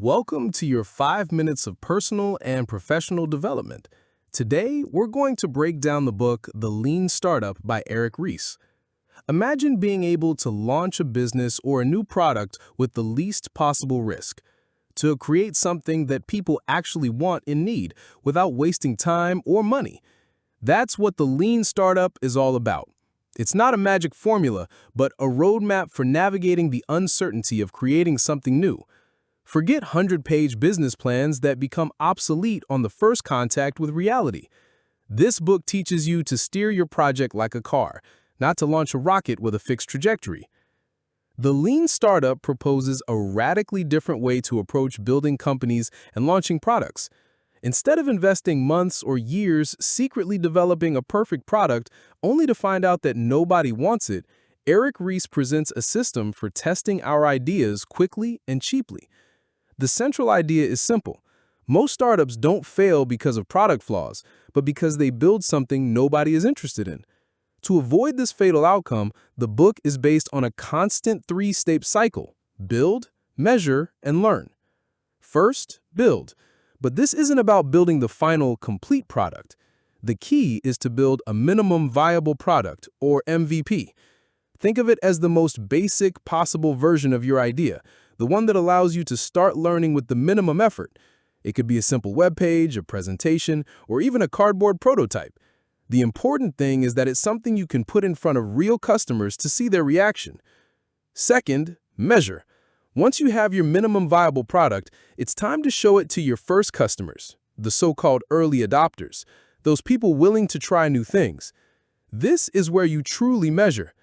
Welcome to your 5 minutes of personal and professional development. Today, we're going to break down the book The Lean Startup by Eric Ries. Imagine being able to launch a business or a new product with the least possible risk, to create something that people actually want and need without wasting time or money. That's what the Lean Startup is all about. It's not a magic formula, but a roadmap for navigating the uncertainty of creating something new. Forget 100-page business plans that become obsolete on the first contact with reality. This book teaches you to steer your project like a car, not to launch a rocket with a fixed trajectory. The Lean Startup proposes a radically different way to approach building companies and launching products. Instead of investing months or years secretly developing a perfect product only to find out that nobody wants it, Eric Ries presents a system for testing our ideas quickly and cheaply. The central idea is simple. Most startups don't fail because of product flaws, but because they build something nobody is interested in. To avoid this fatal outcome, the book is based on a constant 3-step cycle: build, measure, and learn. First, build. But this isn't about building the final, complete product. The key is to build a minimum viable product, or MVP. Think of it as the most basic possible version of your idea, the one that allows you to start learning with the minimum effort. It could be a simple web page, a presentation, or even a cardboard prototype. The important thing is that it's something you can put in front of real customers to see their reaction. Second, measure. Once you have your minimum viable product, it's time to show it to your first customers, the so-called early adopters, those people willing to try new things. This is where you truly measure.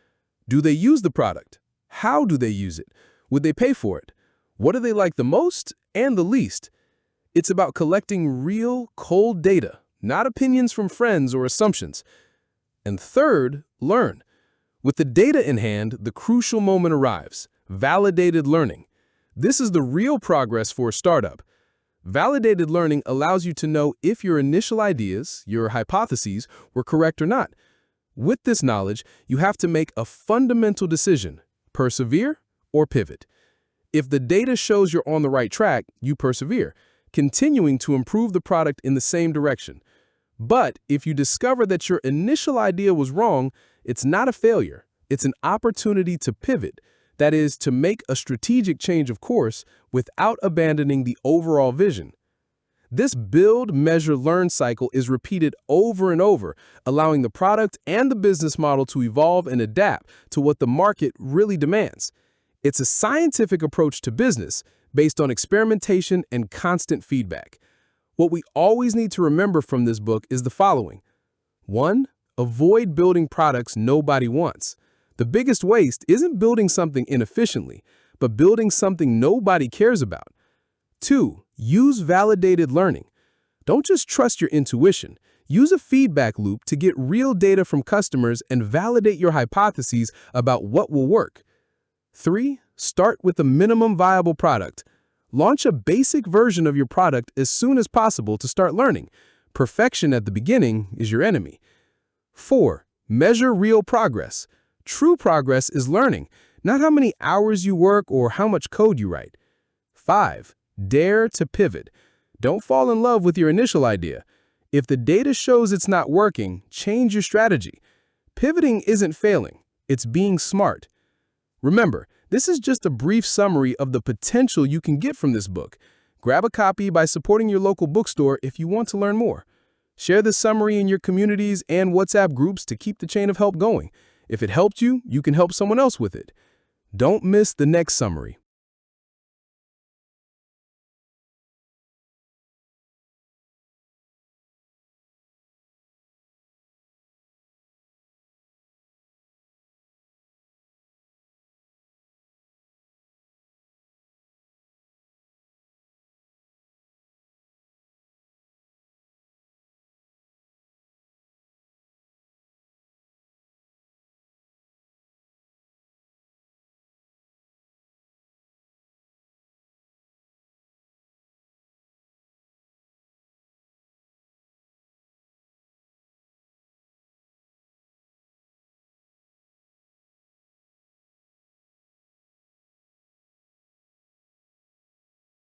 Do they use the product? How do they use it? Would they pay for it? What do they like the most and the least? It's about collecting real, cold data, not opinions from friends or assumptions. And third, learn. With the data in hand, the crucial moment arrives: validated learning. This is the real progress for a startup. Validated learning allows you to know if your initial ideas, your hypotheses, were correct or not. With this knowledge, you have to make a fundamental decision: persevere or pivot. If the data shows you're on the right track, you persevere, continuing to improve the product in the same direction. But if you discover that your initial idea was wrong, it's not a failure. It's an opportunity to pivot, that is, to make a strategic change of course without abandoning the overall vision. This build, measure, learn cycle is repeated over and over, allowing the product and the business model to evolve and adapt to what the market really demands. It's a scientific approach to business based on experimentation and constant feedback. What we always need to remember from this book is the following. 1. Avoid building products nobody wants. The biggest waste isn't building something inefficiently, but building something nobody cares about. 2. Use validated learning. Don't just trust your intuition. Use a feedback loop to get real data from customers and validate your hypotheses about what will work. 3. Start with a minimum viable product. Launch a basic version of your product as soon as possible to start learning. Perfection at the beginning is your enemy. 4. Measure real progress. True progress is learning, not how many hours you work or how much code you write. 5. Dare to pivot. Don't fall in love with your initial idea. If the data shows it's not working, change your strategy. Pivoting isn't failing, it's being smart. Remember, this is just a brief summary of the potential you can get from this book. Grab a copy by supporting your local bookstore if you want to learn more. Share this summary in your communities and WhatsApp groups to keep the chain of help going. If it helped you, you can help someone else with it. Don't miss the next summary.